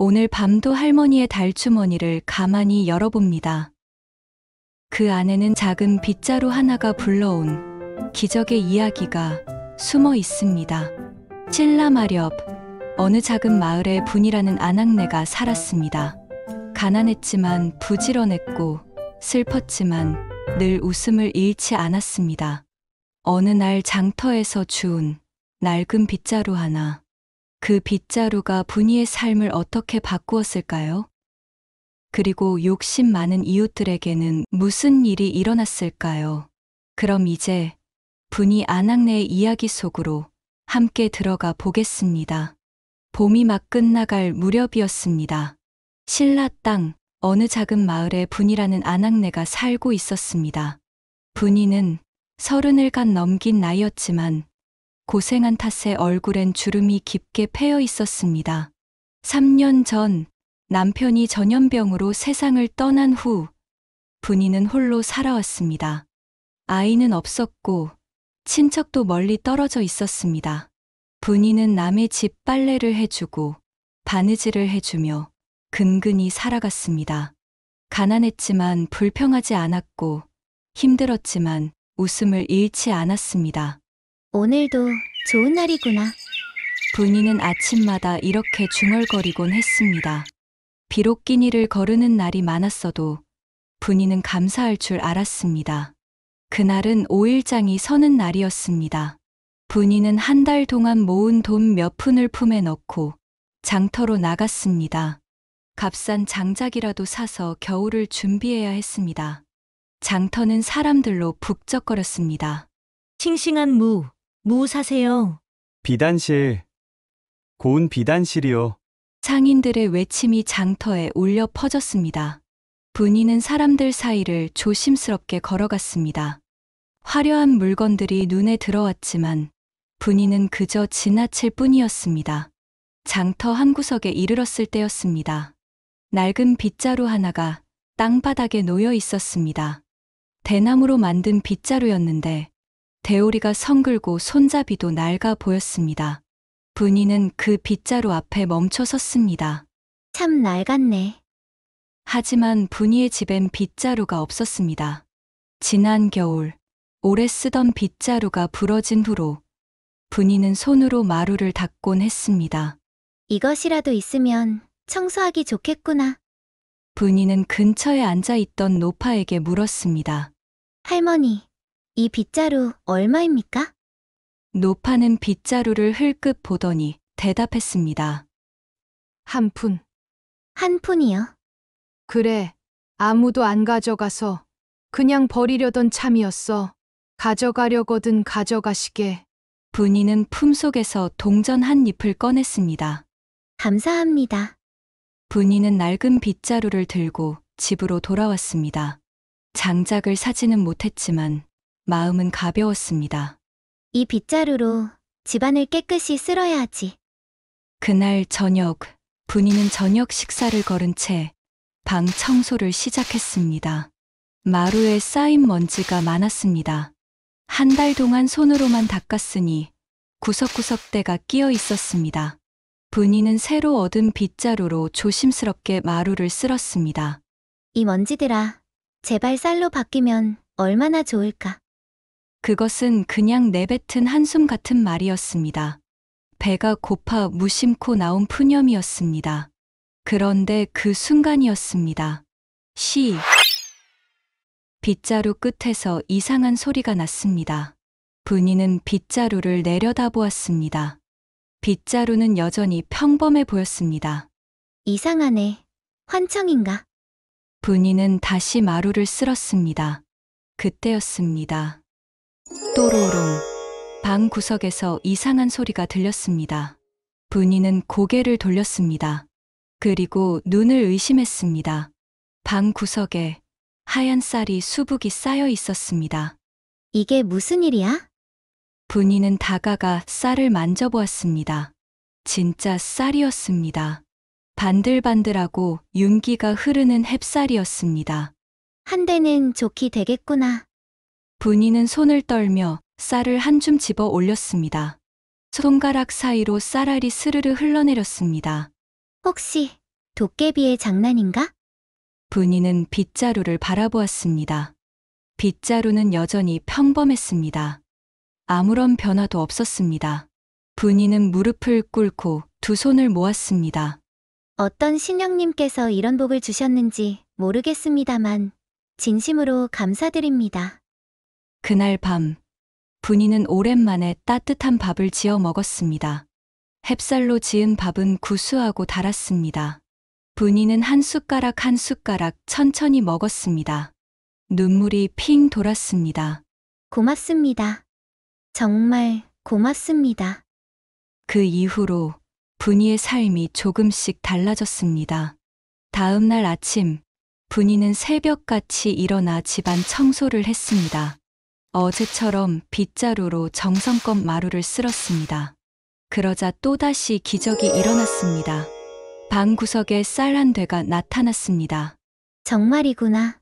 오늘 밤도 할머니의 달주머니를 가만히 열어봅니다. 그 안에는 작은 빗자루 하나가 불러온 기적의 이야기가 숨어 있습니다. 신라마렵, 어느 작은 마을에 분이라는 아낙네가 살았습니다. 가난했지만 부지런했고 슬펐지만 늘 웃음을 잃지 않았습니다. 어느 날 장터에서 주운 낡은 빗자루 하나. 그 빗자루가 분이의 삶을 어떻게 바꾸었을까요? 그리고 욕심 많은 이웃들에게는 무슨 일이 일어났을까요? 그럼 이제 분이 아낙네의 이야기 속으로 함께 들어가 보겠습니다. 봄이 막 끝나갈 무렵이었습니다. 신라 땅 어느 작은 마을에 분이라는 아낙네가 살고 있었습니다. 분이는 30을 갓 넘긴 나이였지만 고생한 탓에 얼굴엔 주름이 깊게 패여 있었습니다. 3년 전 남편이 전염병으로 세상을 떠난 후 분이는 홀로 살아왔습니다. 아이는 없었고 친척도 멀리 떨어져 있었습니다. 분이는 남의 집 빨래를 해주고 바느질을 해주며 근근히 살아갔습니다. 가난했지만 불평하지 않았고 힘들었지만 웃음을 잃지 않았습니다. 오늘도 좋은 날이구나. 분이는 아침마다 이렇게 중얼거리곤 했습니다. 비록 끼니를 거르는 날이 많았어도 분이는 감사할 줄 알았습니다. 그날은 5일장이 서는 날이었습니다. 분이는 한 달 동안 모은 돈 몇 푼을 품에 넣고 장터로 나갔습니다. 값싼 장작이라도 사서 겨울을 준비해야 했습니다. 장터는 사람들로 북적거렸습니다. 싱싱한 무 사세요. 비단실, 고운 비단실이요. 상인들의 외침이 장터에 울려 퍼졌습니다. 분이는 사람들 사이를 조심스럽게 걸어갔습니다. 화려한 물건들이 눈에 들어왔지만 분이는 그저 지나칠 뿐이었습니다. 장터 한 구석에 이르렀을 때였습니다. 낡은 빗자루 하나가 땅바닥에 놓여 있었습니다. 대나무로 만든 빗자루였는데 대오리가 성글고 손잡이도 낡아 보였습니다. 분이는 그 빗자루 앞에 멈춰 섰습니다. 참 낡았네. 하지만 분이의 집엔 빗자루가 없었습니다. 지난 겨울 오래 쓰던 빗자루가 부러진 후로 분이는 손으로 마루를 닦곤 했습니다. 이것이라도 있으면 청소하기 좋겠구나. 분이는 근처에 앉아 있던 노파에게 물었습니다. 할머니, 이 빗자루 얼마입니까? 노파는 빗자루를 흘끗 보더니 대답했습니다. 한 푼. 한 푼이요. 그래, 아무도 안 가져가서 그냥 버리려던 참이었어. 가져가려거든 가져가시게. 분이는 품속에서 동전 한 잎을 꺼냈습니다. 감사합니다. 분이는 낡은 빗자루를 들고 집으로 돌아왔습니다. 장작을 사지는 못했지만 마음은 가벼웠습니다. 이 빗자루로 집안을 깨끗이 쓸어야 하지. 그날 저녁, 분이는 저녁 식사를 거른 채 방 청소를 시작했습니다. 마루에 쌓인 먼지가 많았습니다. 한 달 동안 손으로만 닦았으니 구석구석 때가 끼어 있었습니다. 분이는 새로 얻은 빗자루로 조심스럽게 마루를 쓸었습니다. 이 먼지들아, 제발 쌀로 바뀌면 얼마나 좋을까. 그것은 그냥 내뱉은 한숨 같은 말이었습니다. 배가 고파 무심코 나온 푸념이었습니다. 그런데 그 순간이었습니다. 빗자루 끝에서 이상한 소리가 났습니다. 분이는 빗자루를 내려다보았습니다. 빗자루는 여전히 평범해 보였습니다. 이상하네. 환청인가? 분이는 다시 마루를 쓸었습니다. 그때였습니다. 또로롱. 방 구석에서 이상한 소리가 들렸습니다. 분이는 고개를 돌렸습니다. 그리고 눈을 의심했습니다. 방 구석에 하얀 쌀이 수북이 쌓여 있었습니다. 이게 무슨 일이야? 분이는 다가가 쌀을 만져보았습니다. 진짜 쌀이었습니다. 반들반들하고 윤기가 흐르는 햅쌀이었습니다. 한 대는 좋게 되겠구나. 분이는 손을 떨며 쌀을 한 줌 집어 올렸습니다. 손가락 사이로 쌀알이 스르르 흘러내렸습니다. 혹시 도깨비의 장난인가? 분이는 빗자루를 바라보았습니다. 빗자루는 여전히 평범했습니다. 아무런 변화도 없었습니다. 분이는 무릎을 꿇고 두 손을 모았습니다. 어떤 신령님께서 이런 복을 주셨는지 모르겠습니다만 진심으로 감사드립니다. 그날 밤, 분이는 오랜만에 따뜻한 밥을 지어 먹었습니다. 햅쌀로 지은 밥은 구수하고 달았습니다. 분이는 한 숟가락 한 숟가락 천천히 먹었습니다. 눈물이 핑 돌았습니다. 고맙습니다. 정말 고맙습니다. 그 이후로 분이의 삶이 조금씩 달라졌습니다. 다음 날 아침, 분이는 새벽같이 일어나 집안 청소를 했습니다. 어제처럼 빗자루로 정성껏 마루를 쓸었습니다. 그러자 또다시 기적이 일어났습니다. 방 구석에 쌀 한 되가 나타났습니다. 정말이구나.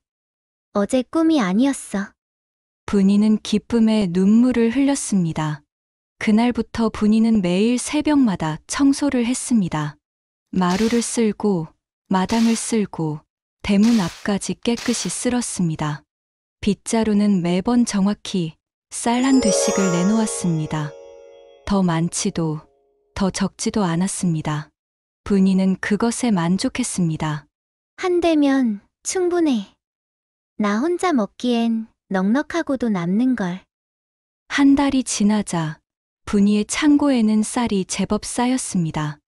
어제 꿈이 아니었어. 분이는 기쁨에 눈물을 흘렸습니다. 그날부터 분이는 매일 새벽마다 청소를 했습니다. 마루를 쓸고, 마당을 쓸고, 대문 앞까지 깨끗이 쓸었습니다. 빗자루는 매번 정확히 쌀 한 되씩을 내놓았습니다. 더 많지도, 더 적지도 않았습니다. 분이는 그것에 만족했습니다. 한 대면 충분해. 나 혼자 먹기엔 넉넉하고도 남는걸. 한 달이 지나자 분이의 창고에는 쌀이 제법 쌓였습니다.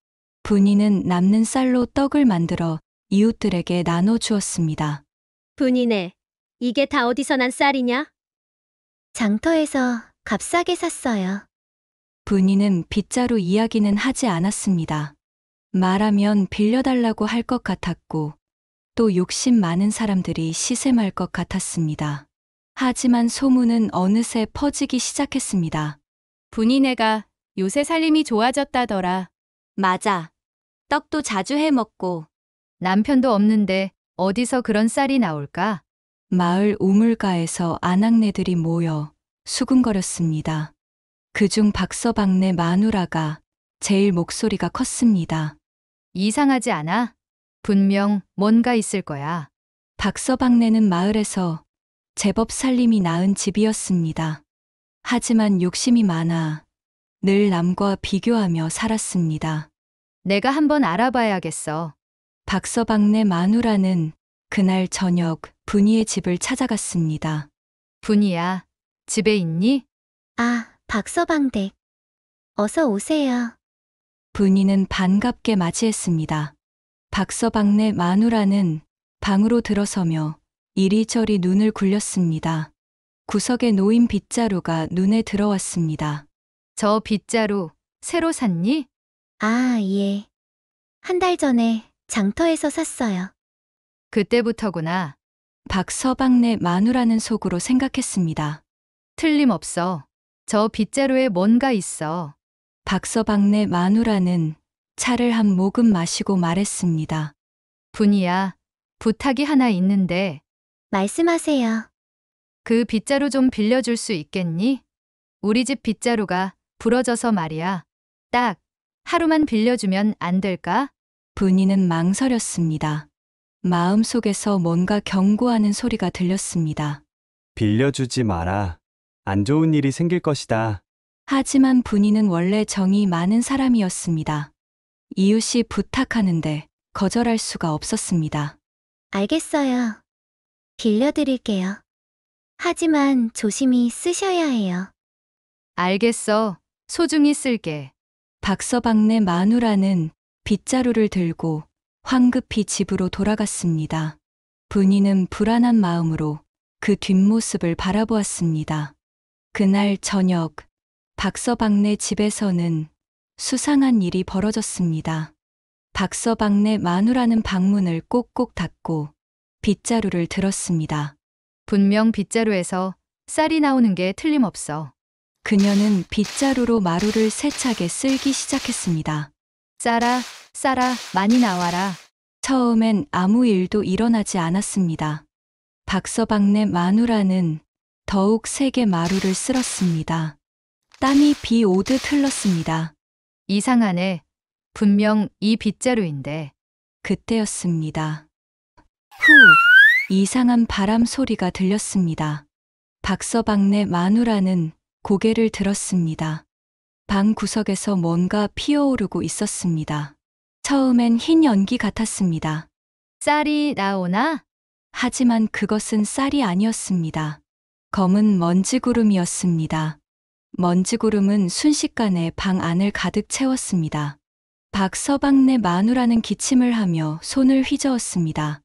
분이는 남는 쌀로 떡을 만들어 이웃들에게 나눠주었습니다. 분이네. 이게 다 어디서 난 쌀이냐? 장터에서 값싸게 샀어요. 분이는 빗자루 이야기는 하지 않았습니다. 말하면 빌려달라고 할 것 같았고, 또 욕심 많은 사람들이 시샘할 것 같았습니다. 하지만 소문은 어느새 퍼지기 시작했습니다. 분이네가 요새 살림이 좋아졌다더라. 맞아. 떡도 자주 해 먹고. 남편도 없는데 어디서 그런 쌀이 나올까? 마을 우물가에서 아낙네들이 모여 수군거렸습니다. 그중 박서방네 마누라가 제일 목소리가 컸습니다. 이상하지 않아? 분명 뭔가 있을 거야. 박서방네는 마을에서 제법 살림이 나은 집이었습니다. 하지만 욕심이 많아 늘 남과 비교하며 살았습니다. 내가 한번 알아봐야겠어. 박서방네 마누라는 그날 저녁 분이의 집을 찾아갔습니다. 분이야, 집에 있니? 아, 박서방댁. 어서 오세요. 분이는 반갑게 맞이했습니다. 박서방네 마누라는 방으로 들어서며 이리저리 눈을 굴렸습니다. 구석에 놓인 빗자루가 눈에 들어왔습니다. 저 빗자루 새로 샀니? 아, 예. 한 달 전에 장터에서 샀어요. 그때부터구나. 박서방네 마누라는 속으로 생각했습니다. 틀림없어. 저 빗자루에 뭔가 있어. 박서방네 마누라는 차를 한 모금 마시고 말했습니다. 분이야, 부탁이 하나 있는데 말씀하세요. 그 빗자루 좀 빌려줄 수 있겠니? 우리 집 빗자루가 부러져서 말이야. 딱 하루만 빌려주면 안 될까? 분이는 망설였습니다. 마음속에서 뭔가 경고하는 소리가 들렸습니다. 빌려주지 마라. 안 좋은 일이 생길 것이다. 하지만 분이는 원래 정이 많은 사람이었습니다. 이웃이 부탁하는데 거절할 수가 없었습니다. 알겠어요. 빌려드릴게요. 하지만 조심히 쓰셔야 해요. 알겠어. 소중히 쓸게. 박서방네 마누라는 빗자루를 들고 황급히 집으로 돌아갔습니다. 분이는 불안한 마음으로 그 뒷모습을 바라보았습니다. 그날 저녁 박서방네 집에서는 수상한 일이 벌어졌습니다. 박서방네 마누라는 방문을 꼭꼭 닫고 빗자루를 들었습니다. 분명 빗자루에서 쌀이 나오는 게 틀림없어. 그녀는 빗자루로 마루를 세차게 쓸기 시작했습니다. 쌀아, 많이 나와라. 처음엔 아무 일도 일어나지 않았습니다. 박서방네 마누라는 더욱 세게 마루를 쓸었습니다. 땀이 비 오듯 흘렀습니다. 이상하네. 분명 이 빗자루인데. 그때였습니다. 후! 이상한 바람 소리가 들렸습니다. 박서방네 마누라는 고개를 들었습니다. 방 구석에서 뭔가 피어오르고 있었습니다. 처음엔 흰 연기 같았습니다. 쌀이 나오나? 하지만 그것은 쌀이 아니었습니다. 검은 먼지구름이었습니다. 먼지구름은 순식간에 방 안을 가득 채웠습니다. 박서방네 마누라는 기침을 하며 손을 휘저었습니다.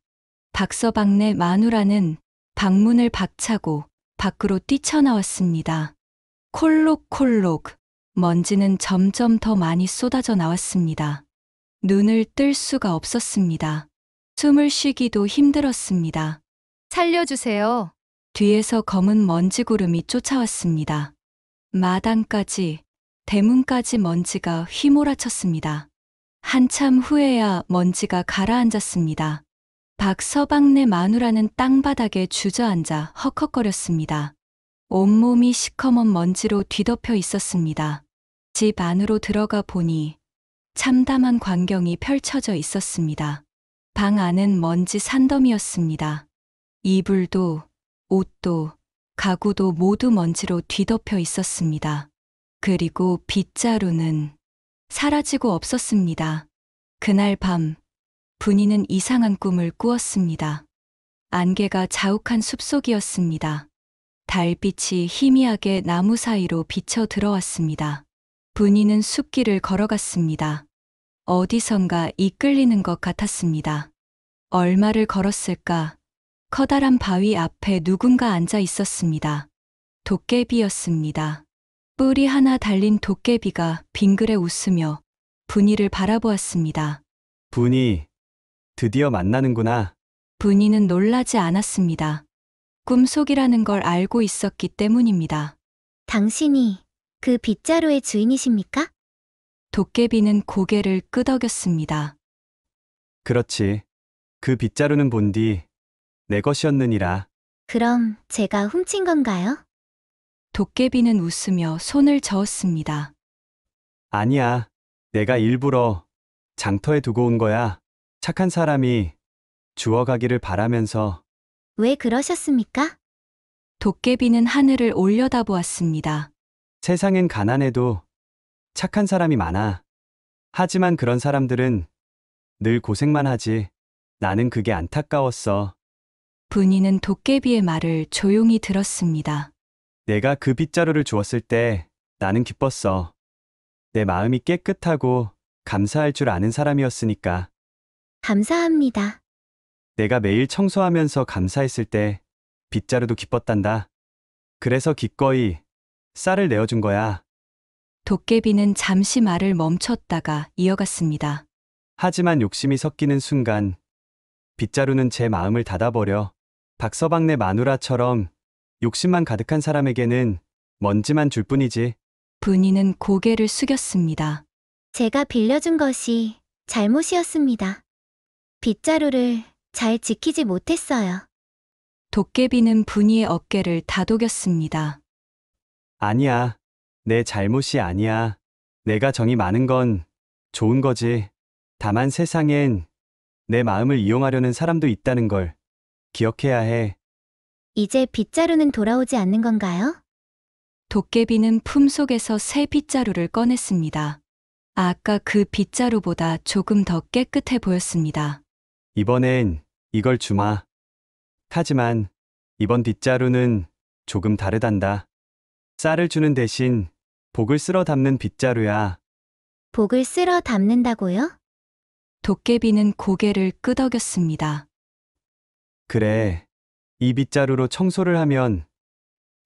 박서방네 마누라는 방문을 박차고 밖으로 뛰쳐나왔습니다. 콜록콜록 먼지는 점점 더 많이 쏟아져 나왔습니다. 눈을 뜰 수가 없었습니다. 숨을 쉬기도 힘들었습니다. 살려주세요. 뒤에서 검은 먼지구름이 쫓아왔습니다. 마당까지, 대문까지 먼지가 휘몰아쳤습니다. 한참 후에야 먼지가 가라앉았습니다. 박서방네 마누라는 땅바닥에 주저앉아 헉헉거렸습니다. 온몸이 시커먼 먼지로 뒤덮여 있었습니다. 집 안으로 들어가 보니 참담한 광경이 펼쳐져 있었습니다. 방 안은 먼지 산더미였습니다. 이불도, 옷도, 가구도 모두 먼지로 뒤덮여 있었습니다. 그리고 빗자루는 사라지고 없었습니다. 그날 밤, 분이는 이상한 꿈을 꾸었습니다. 안개가 자욱한 숲속이었습니다. 달빛이 희미하게 나무 사이로 비쳐 들어왔습니다. 분이는 숲길을 걸어갔습니다. 어디선가 이끌리는 것 같았습니다. 얼마를 걸었을까? 커다란 바위 앞에 누군가 앉아 있었습니다. 도깨비였습니다. 뿔이 하나 달린 도깨비가 빙그레 웃으며 분이를 바라보았습니다. 분이 드디어 만나는구나. 분이는 놀라지 않았습니다. 꿈속이라는 걸 알고 있었기 때문입니다. 당신이 그 빗자루의 주인이십니까? 도깨비는 고개를 끄덕였습니다. 그렇지. 그 빗자루는 본디 내 것이었느니라. 그럼 제가 훔친 건가요? 도깨비는 웃으며 손을 저었습니다. 아니야. 내가 일부러 장터에 두고 온 거야. 착한 사람이 주워가기를 바라면서. 왜 그러셨습니까? 도깨비는 하늘을 올려다보았습니다. 세상엔 가난해도 착한 사람이 많아. 하지만 그런 사람들은 늘 고생만 하지. 나는 그게 안타까웠어. 분이는 도깨비의 말을 조용히 들었습니다. 내가 그 빗자루를 주었을 때 나는 기뻤어. 내 마음이 깨끗하고 감사할 줄 아는 사람이었으니까. 감사합니다. 내가 매일 청소하면서 감사했을 때 빗자루도 기뻤단다. 그래서 기꺼이 쌀을 내어준 거야. 도깨비는 잠시 말을 멈췄다가 이어갔습니다. 하지만 욕심이 섞이는 순간 빗자루는 제 마음을 닫아버려. 박서방네 마누라처럼 욕심만 가득한 사람에게는 먼지만 줄 뿐이지. 분이는 고개를 숙였습니다. 제가 빌려준 것이 잘못이었습니다. 빗자루를 잘 지키지 못했어요. 도깨비는 분이의 어깨를 다독였습니다. 아니야. 내 잘못이 아니야. 내가 정이 많은 건 좋은 거지. 다만 세상엔 내 마음을 이용하려는 사람도 있다는 걸 기억해야 해. 이제 빗자루는 돌아오지 않는 건가요? 도깨비는 품속에서 새 빗자루를 꺼냈습니다. 아까 그 빗자루보다 조금 더 깨끗해 보였습니다. 이번엔 이걸 주마. 하지만 이번 빗자루는 조금 다르단다. 쌀을 주는 대신 복을 쓸어 담는 빗자루야. 복을 쓸어 담는다고요? 도깨비는 고개를 끄덕였습니다. 그래. 이 빗자루로 청소를 하면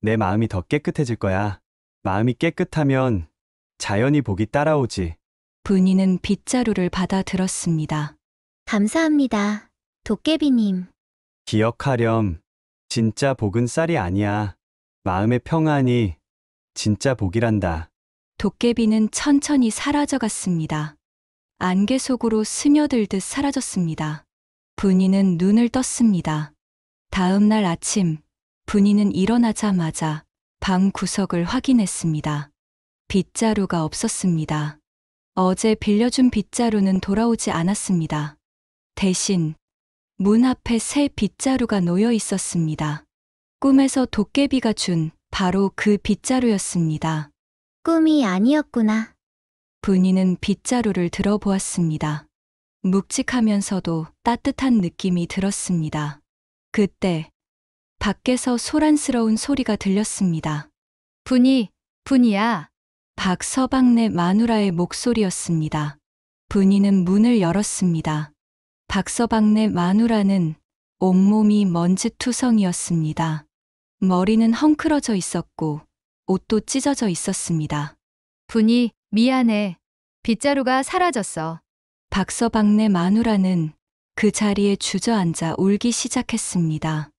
내 마음이 더 깨끗해질 거야. 마음이 깨끗하면 자연히 복이 따라오지. 분이는 빗자루를 받아 들었습니다. 감사합니다. 도깨비님. 기억하렴. 진짜 복은 쌀이 아니야. 마음의 평안이 진짜 복이란다. 도깨비는 천천히 사라져갔습니다. 안개 속으로 스며들듯 사라졌습니다. 분이는 눈을 떴습니다. 다음 날 아침, 분이는 일어나자마자 방 구석을 확인했습니다. 빗자루가 없었습니다. 어제 빌려준 빗자루는 돌아오지 않았습니다. 대신 문 앞에 새 빗자루가 놓여 있었습니다. 꿈에서 도깨비가 준 바로 그 빗자루였습니다. 꿈이 아니었구나. 분이는 빗자루를 들어보았습니다. 묵직하면서도 따뜻한 느낌이 들었습니다. 그때 밖에서 소란스러운 소리가 들렸습니다. 분이야. 박서방네 마누라의 목소리였습니다. 분이는 문을 열었습니다. 박서방네 마누라는 온몸이 먼지투성이었습니다. 머리는 헝클어져 있었고 옷도 찢어져 있었습니다. 미안해. 빗자루가 사라졌어. 박서방네 마누라는 그 자리에 주저앉아 울기 시작했습니다.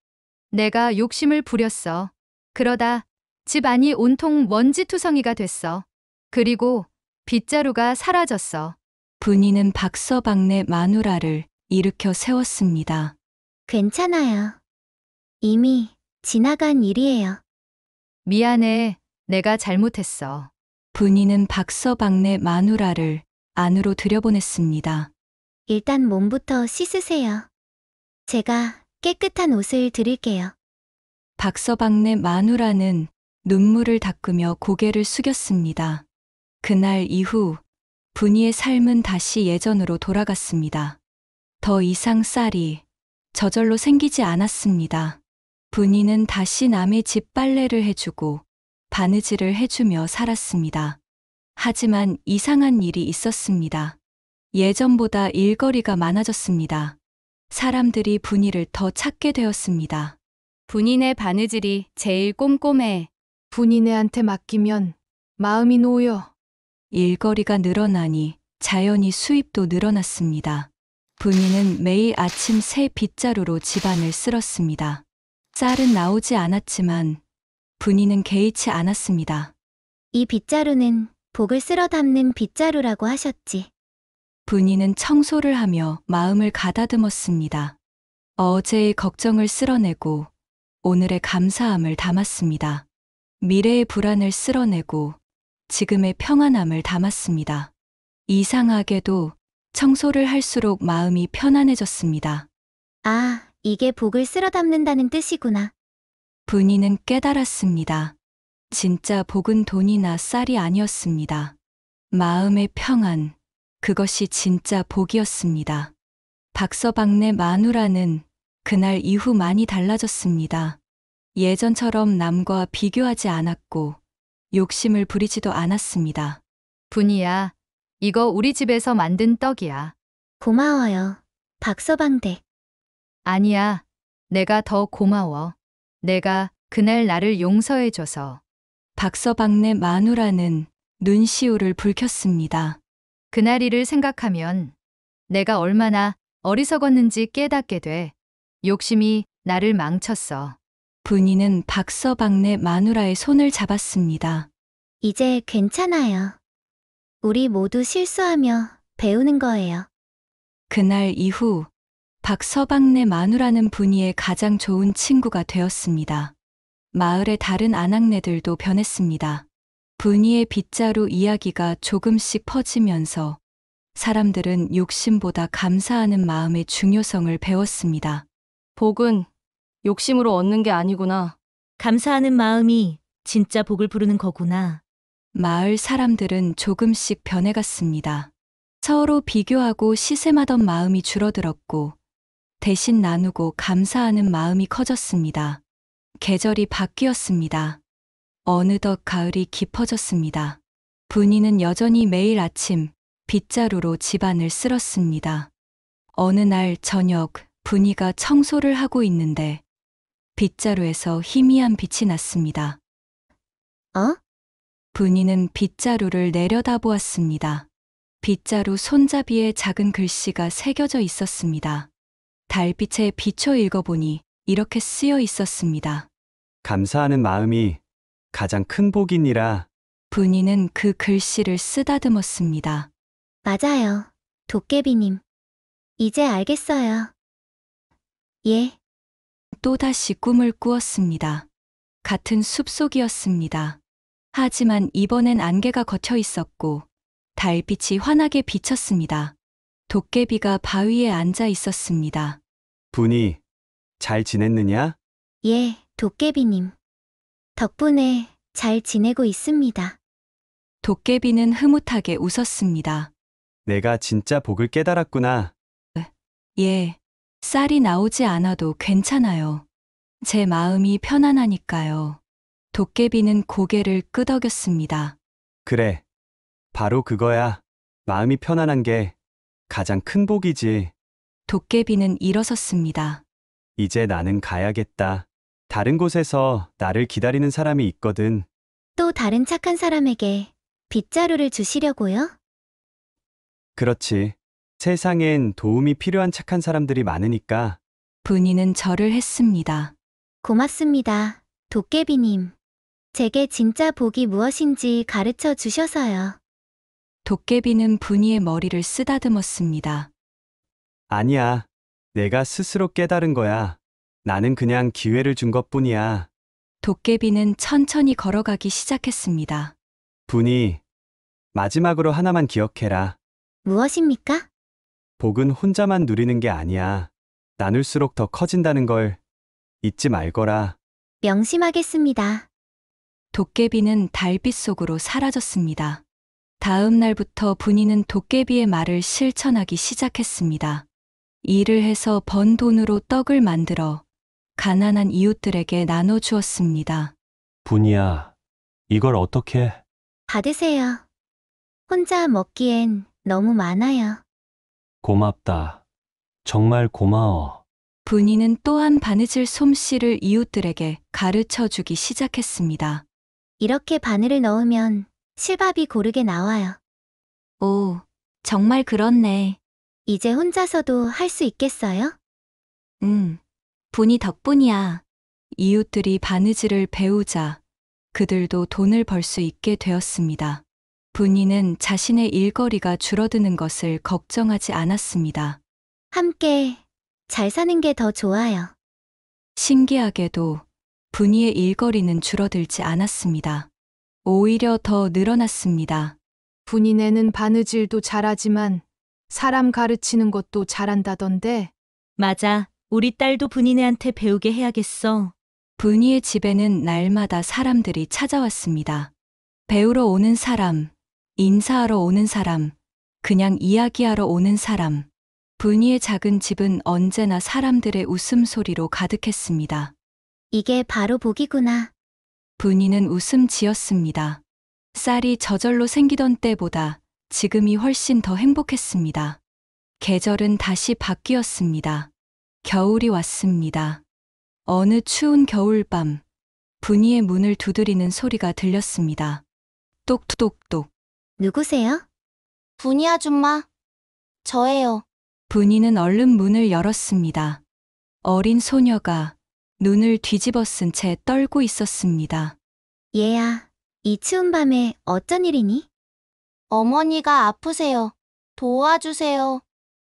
내가 욕심을 부렸어. 그러다 집 안이 온통 먼지투성이가 됐어. 그리고 빗자루가 사라졌어. 분이는 박서방네 마누라를 일으켜 세웠습니다. 괜찮아요. 이미 지나간 일이에요. 미안해. 내가 잘못했어. 분이는 박서방네 마누라를 안으로 들여보냈습니다. 일단 몸부터 씻으세요. 제가 깨끗한 옷을 드릴게요. 박서방네 마누라는 눈물을 닦으며 고개를 숙였습니다. 그날 이후 분이의 삶은 다시 예전으로 돌아갔습니다. 더 이상 쌀이 저절로 생기지 않았습니다. 분이는 다시 남의 집 빨래를 해주고 바느질을 해주며 살았습니다. 하지만 이상한 일이 있었습니다. 예전보다 일거리가 많아졌습니다. 사람들이 분이를 더 찾게 되었습니다. 분인의 바느질이 제일 꼼꼼해. 분이네한테 맡기면 마음이 놓여. 일거리가 늘어나니 자연히 수입도 늘어났습니다. 분이는 매일 아침 새 빗자루로 집안을 쓸었습니다. 쌀은 나오지 않았지만 분이는 개의치 않았습니다. 이 빗자루는 복을 쓸어 담는 빗자루라고 하셨지. 분이는 청소를 하며 마음을 가다듬었습니다. 어제의 걱정을 쓸어내고 오늘의 감사함을 담았습니다. 미래의 불안을 쓸어내고 지금의 평안함을 담았습니다. 이상하게도 청소를 할수록 마음이 편안해졌습니다. 아, 이게 복을 쓸어 담는다는 뜻이구나. 분이는 깨달았습니다. 진짜 복은 돈이나 쌀이 아니었습니다. 마음의 평안, 그것이 진짜 복이었습니다. 박서방네 마누라는 그날 이후 많이 달라졌습니다. 예전처럼 남과 비교하지 않았고 욕심을 부리지도 않았습니다. 분이야. 이거 우리 집에서 만든 떡이야. 고마워요. 박서방댁. 아니야. 내가 더 고마워. 내가 그날 나를 용서해줘서. 박서방네 마누라는 눈시울을 붉혔습니다. 그날 일을 생각하면 내가 얼마나 어리석었는지 깨닫게 돼. 욕심이 나를 망쳤어. 분이는 박서방네 마누라의 손을 잡았습니다. 이제 괜찮아요. 우리 모두 실수하며 배우는 거예요. 그날 이후 박서방네 마누라는 분이의 가장 좋은 친구가 되었습니다. 마을의 다른 아낙네들도 변했습니다. 분이의 빗자루 이야기가 조금씩 퍼지면서 사람들은 욕심보다 감사하는 마음의 중요성을 배웠습니다. 복은 욕심으로 얻는 게 아니구나. 감사하는 마음이 진짜 복을 부르는 거구나. 마을 사람들은 조금씩 변해갔습니다. 서로 비교하고 시샘하던 마음이 줄어들었고 대신 나누고 감사하는 마음이 커졌습니다. 계절이 바뀌었습니다. 어느덧 가을이 깊어졌습니다. 분이는 여전히 매일 아침 빗자루로 집안을 쓸었습니다. 어느 날 저녁 분이가 청소를 하고 있는데 빗자루에서 희미한 빛이 났습니다. 어? 분이는 빗자루를 내려다보았습니다. 빗자루 손잡이에 작은 글씨가 새겨져 있었습니다. 달빛에 비춰 읽어보니 이렇게 쓰여 있었습니다. 감사하는 마음이 가장 큰 복이니라. 분이는 그 글씨를 쓰다듬었습니다. 맞아요. 도깨비님. 이제 알겠어요. 예. 또다시 꿈을 꾸었습니다. 같은 숲속이었습니다. 하지만 이번엔 안개가 걷혀 있었고 달빛이 환하게 비쳤습니다. 도깨비가 바위에 앉아 있었습니다. 분이 잘 지냈느냐? 예, 도깨비님. 덕분에 잘 지내고 있습니다. 도깨비는 흐뭇하게 웃었습니다. 내가 진짜 복을 깨달았구나. 예, 쌀이 나오지 않아도 괜찮아요. 제 마음이 편안하니까요. 도깨비는 고개를 끄덕였습니다. 그래. 바로 그거야. 마음이 편안한 게 가장 큰 복이지. 도깨비는 일어섰습니다. 이제 나는 가야겠다. 다른 곳에서 나를 기다리는 사람이 있거든. 또 다른 착한 사람에게 빗자루를 주시려고요? 그렇지. 세상엔 도움이 필요한 착한 사람들이 많으니까. 분이는 절을 했습니다. 고맙습니다, 도깨비님. 제게 진짜 복이 무엇인지 가르쳐 주셔서요. 도깨비는 분이의 머리를 쓰다듬었습니다. 아니야. 내가 스스로 깨달은 거야. 나는 그냥 기회를 준 것뿐이야. 도깨비는 천천히 걸어가기 시작했습니다. 분이 마지막으로 하나만 기억해라. 무엇입니까? 복은 혼자만 누리는 게 아니야. 나눌수록 더 커진다는 걸 잊지 말거라. 명심하겠습니다. 도깨비는 달빛 속으로 사라졌습니다. 다음 날부터 분이는 도깨비의 말을 실천하기 시작했습니다. 일을 해서 번 돈으로 떡을 만들어 가난한 이웃들에게 나눠주었습니다. 분이야, 이걸 어떻게? 받으세요. 혼자 먹기엔 너무 많아요. 고맙다. 정말 고마워. 분이는 또한 바느질 솜씨를 이웃들에게 가르쳐 주기 시작했습니다. 이렇게 바늘을 넣으면 실밥이 고르게 나와요. 오, 정말 그렇네. 이제 혼자서도 할 수 있겠어요? 분이 덕분이야. 이웃들이 바느질을 배우자 그들도 돈을 벌 수 있게 되었습니다. 분이는 자신의 일거리가 줄어드는 것을 걱정하지 않았습니다. 함께 잘 사는 게 더 좋아요. 신기하게도 분이의 일거리는 줄어들지 않았습니다. 오히려 더 늘어났습니다. 분이네는 바느질도 잘하지만 사람 가르치는 것도 잘한다던데. 맞아. 우리 딸도 분이네한테 배우게 해야겠어. 분이의 집에는 날마다 사람들이 찾아왔습니다. 배우러 오는 사람, 인사하러 오는 사람, 그냥 이야기하러 오는 사람. 분이의 작은 집은 언제나 사람들의 웃음소리로 가득했습니다. 이게 바로 복이구나. 분이는 웃음 지었습니다. 쌀이 저절로 생기던 때보다 지금이 훨씬 더 행복했습니다. 계절은 다시 바뀌었습니다. 겨울이 왔습니다. 어느 추운 겨울밤, 분이의 문을 두드리는 소리가 들렸습니다. 똑똑똑. 누구세요? 분이 아줌마. 저예요. 분이는 얼른 문을 열었습니다. 어린 소녀가 눈을 뒤집어 쓴 채 떨고 있었습니다. 얘야, 이 추운 밤에 어쩐 일이니? 어머니가 아프세요. 도와주세요.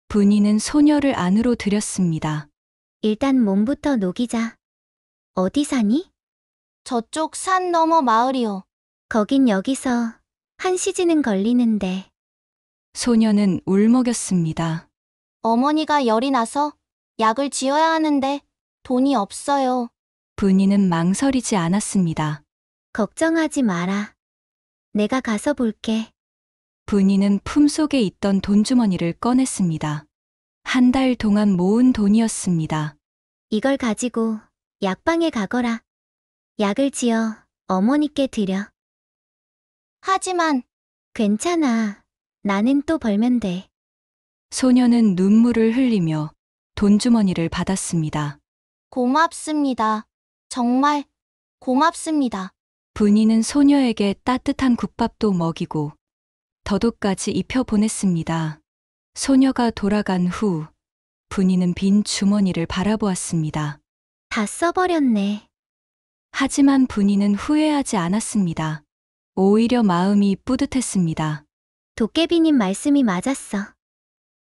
분이는 소녀를 안으로 들였습니다. 일단 몸부터 녹이자. 어디 사니? 저쪽 산 너머 마을이요. 거긴 여기서 1시간은 걸리는데. 소녀는 울먹였습니다. 어머니가 열이 나서 약을 지어야 하는데 돈이 없어요. 분이는 망설이지 않았습니다. 걱정하지 마라. 내가 가서 볼게. 분이는 품속에 있던 돈주머니를 꺼냈습니다. 한 달 동안 모은 돈이었습니다. 이걸 가지고 약방에 가거라. 약을 지어 어머니께 드려. 하지만 괜찮아. 나는 또 벌면 돼. 소녀는 눈물을 흘리며 돈주머니를 받았습니다. 고맙습니다. 정말 고맙습니다. 분이는 소녀에게 따뜻한 국밥도 먹이고 더도까지 입혀 보냈습니다. 소녀가 돌아간 후 분이는 빈 주머니를 바라보았습니다. 다 써버렸네. 하지만 분이는 후회하지 않았습니다. 오히려 마음이 뿌듯했습니다. 도깨비님 말씀이 맞았어.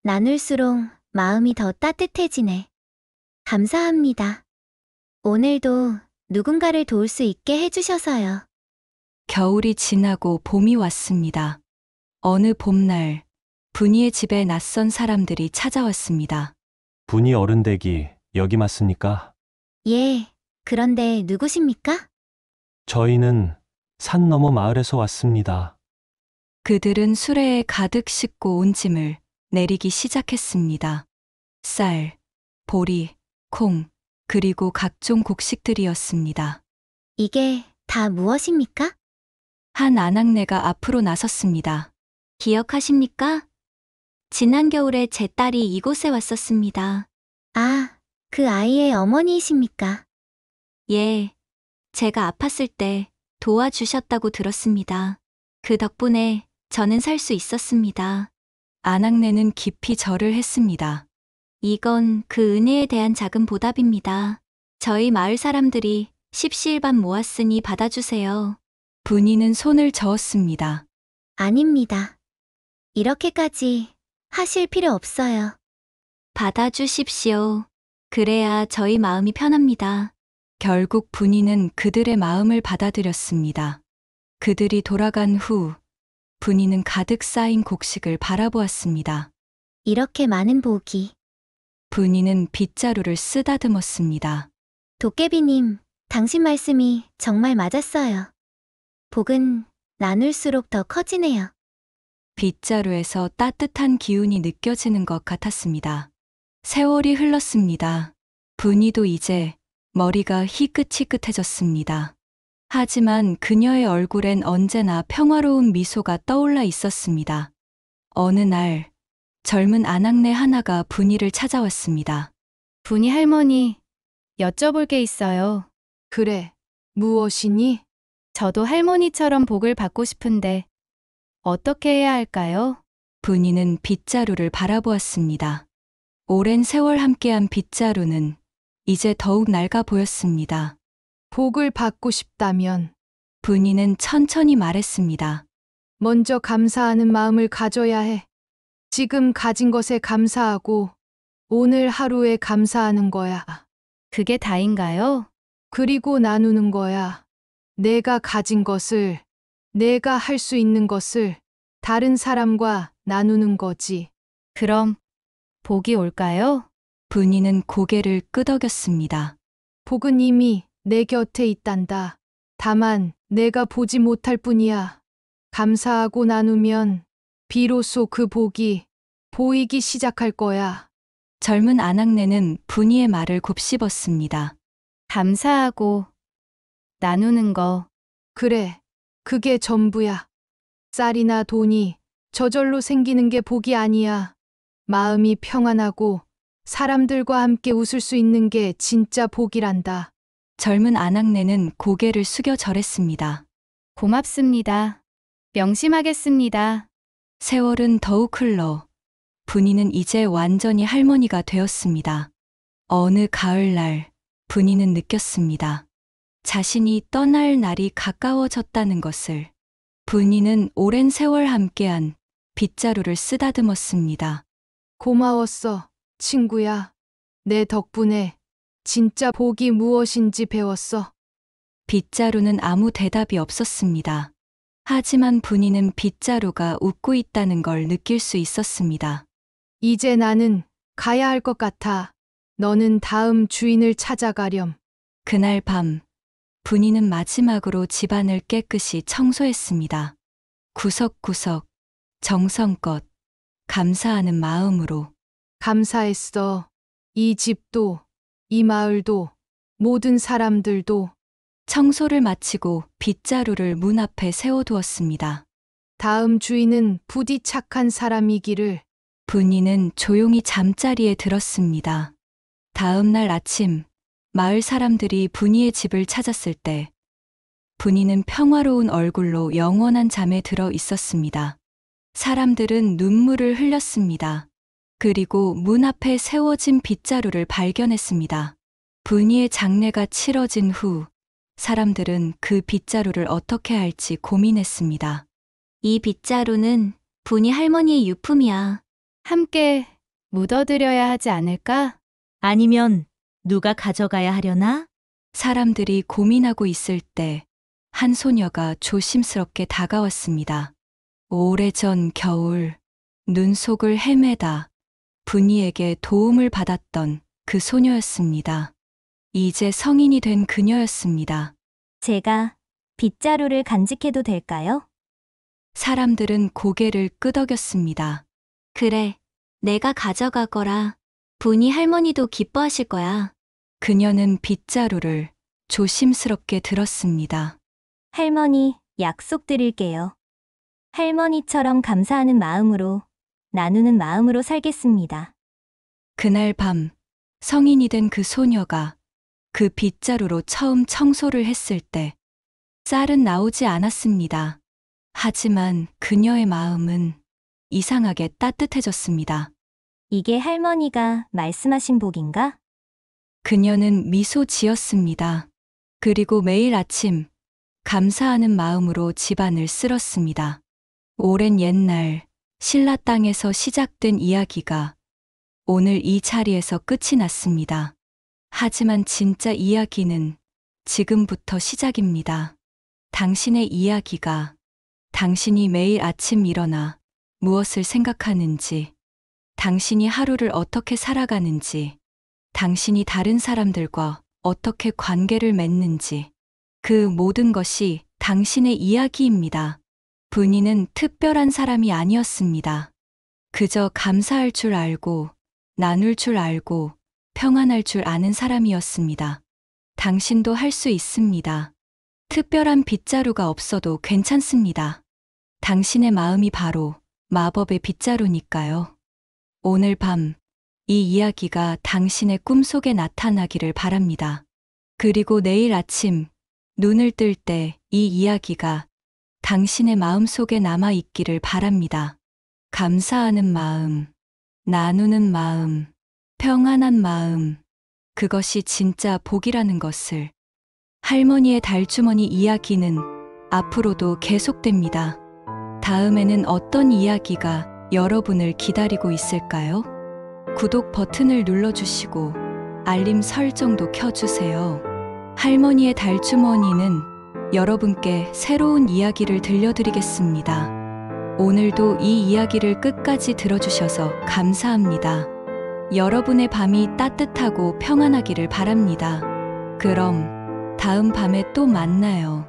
나눌수록 마음이 더 따뜻해지네. 감사합니다. 오늘도 누군가를 도울 수 있게 해주셔서요. 겨울이 지나고 봄이 왔습니다. 어느 봄날 분이의 집에 낯선 사람들이 찾아왔습니다. 분이 어른댁이 여기 맞습니까? 예, 그런데 누구십니까? 저희는 산 너머 마을에서 왔습니다. 그들은 수레에 가득 싣고 온 짐을 내리기 시작했습니다. 쌀, 보리, 콩, 그리고 각종 곡식들이었습니다. 이게 다 무엇입니까? 한 아낙네가 앞으로 나섰습니다. 기억하십니까? 지난 겨울에 제 딸이 이곳에 왔었습니다. 아, 그 아이의 어머니이십니까? 예, 제가 아팠을 때 도와주셨다고 들었습니다. 그 덕분에 저는 살 수 있었습니다. 아낙네는 깊이 절을 했습니다. 이건 그 은혜에 대한 작은 보답입니다. 저희 마을 사람들이 십시일반 모았으니 받아주세요. 분이는 손을 저었습니다. 아닙니다. 이렇게까지 하실 필요 없어요. 받아주십시오. 그래야 저희 마음이 편합니다. 결국 분이는 그들의 마음을 받아들였습니다. 그들이 돌아간 후 분이는 가득 쌓인 곡식을 바라보았습니다. 이렇게 많은 복이. 분이는 빗자루를 쓰다듬었습니다. 도깨비님, 당신 말씀이 정말 맞았어요. 복은 나눌수록 더 커지네요. 빗자루에서 따뜻한 기운이 느껴지는 것 같았습니다. 세월이 흘렀습니다. 분이도 이제 머리가 희끗희끗해졌습니다. 하지만 그녀의 얼굴엔 언제나 평화로운 미소가 떠올라 있었습니다. 어느 날 젊은 아낙네 하나가 분이를 찾아왔습니다. 분이 할머니, 여쭤볼 게 있어요. 그래, 무엇이니? 저도 할머니처럼 복을 받고 싶은데 어떻게 해야 할까요? 분이는 빗자루를 바라보았습니다. 오랜 세월 함께한 빗자루는 이제 더욱 낡아 보였습니다. 복을 받고 싶다면 분이는 천천히 말했습니다. 먼저 감사하는 마음을 가져야 해. 지금 가진 것에 감사하고 오늘 하루에 감사하는 거야. 그게 다인가요? 그리고 나누는 거야. 내가 가진 것을, 내가 할 수 있는 것을 다른 사람과 나누는 거지. 그럼 복이 올까요? 분이는 고개를 끄덕였습니다. 복은 이미 내 곁에 있단다. 다만 내가 보지 못할 뿐이야. 감사하고 나누면 비로소 그 복이 보이기 시작할 거야. 젊은 아낙네는 분이의 말을 곱씹었습니다. 감사하고 나누는 거. 그래, 그게 전부야. 쌀이나 돈이 저절로 생기는 게 복이 아니야. 마음이 평안하고 사람들과 함께 웃을 수 있는 게 진짜 복이란다. 젊은 아낙네는 고개를 숙여 절했습니다. 고맙습니다. 명심하겠습니다. 세월은 더욱 흘러 분이는 이제 완전히 할머니가 되었습니다. 어느 가을날 분이는 느꼈습니다. 자신이 떠날 날이 가까워졌다는 것을. 분이는 오랜 세월 함께한 빗자루를 쓰다듬었습니다. 고마웠어, 친구야. 내 덕분에 진짜 복이 무엇인지 배웠어. 빗자루는 아무 대답이 없었습니다. 하지만 분이는 빗자루가 웃고 있다는 걸 느낄 수 있었습니다. 이제 나는 가야 할 것 같아. 너는 다음 주인을 찾아가렴. 그날 밤 분이는 마지막으로 집안을 깨끗이 청소했습니다. 구석구석 정성껏 감사하는 마음으로. 감사했어. 이 집도, 이 마을도, 모든 사람들도. 청소를 마치고 빗자루를 문 앞에 세워두었습니다. 다음 주인은 부디 착한 사람이기를. 분이는 조용히 잠자리에 들었습니다. 다음 날 아침 마을 사람들이 분이의 집을 찾았을 때 분이는 평화로운 얼굴로 영원한 잠에 들어 있었습니다. 사람들은 눈물을 흘렸습니다. 그리고 문 앞에 세워진 빗자루를 발견했습니다. 분이의 장례가 치러진 후 사람들은 그 빗자루를 어떻게 할지 고민했습니다. 이 빗자루는 분이 할머니의 유품이야. 함께 묻어드려야 하지 않을까? 아니면 누가 가져가야 하려나? 사람들이 고민하고 있을 때 한 소녀가 조심스럽게 다가왔습니다. 오래전 겨울 눈 속을 헤매다 분이에게 도움을 받았던 그 소녀였습니다. 이제 성인이 된 그녀였습니다. 제가 빗자루를 간직해도 될까요? 사람들은 고개를 끄덕였습니다. 그래, 내가 가져가거라. 분이 할머니도 기뻐하실 거야. 그녀는 빗자루를 조심스럽게 들었습니다. 할머니, 약속드릴게요. 할머니처럼 감사하는 마음으로, 나누는 마음으로 살겠습니다. 그날 밤 성인이 된 그 소녀가 그 빗자루로 처음 청소를 했을 때 쌀은 나오지 않았습니다. 하지만 그녀의 마음은 이상하게 따뜻해졌습니다. 이게 할머니가 말씀하신 복인가? 그녀는 미소 지었습니다. 그리고 매일 아침 감사하는 마음으로 집안을 쓸었습니다. 오랜 옛날 신라 땅에서 시작된 이야기가 오늘 이 자리에서 끝이 났습니다. 하지만 진짜 이야기는 지금부터 시작입니다. 당신의 이야기가 당신이 매일 아침 일어나 무엇을 생각하는지, 당신이 하루를 어떻게 살아가는지, 당신이 다른 사람들과 어떻게 관계를 맺는지, 그 모든 것이 당신의 이야기입니다. 분이는 특별한 사람이 아니었습니다. 그저 감사할 줄 알고, 나눌 줄 알고, 평안할 줄 아는 사람이었습니다. 당신도 할 수 있습니다. 특별한 빗자루가 없어도 괜찮습니다. 당신의 마음이 바로 마법의 빗자루니까요. 오늘 밤 이 이야기가 당신의 꿈속에 나타나기를 바랍니다. 그리고 내일 아침 눈을 뜰 때 이 이야기가 당신의 마음속에 남아 있기를 바랍니다. 감사하는 마음, 나누는 마음, 평안한 마음, 그것이 진짜 복이라는 것을. 할머니의 달주머니 이야기는 앞으로도 계속됩니다. 다음에는 어떤 이야기가 여러분을 기다리고 있을까요? 구독 버튼을 눌러주시고 알림 설정도 켜주세요. 할머니의 달주머니는 여러분께 새로운 이야기를 들려드리겠습니다. 오늘도 이 이야기를 끝까지 들어주셔서 감사합니다. 여러분의 밤이 따뜻하고 평안하기를 바랍니다. 그럼 다음 밤에 또 만나요.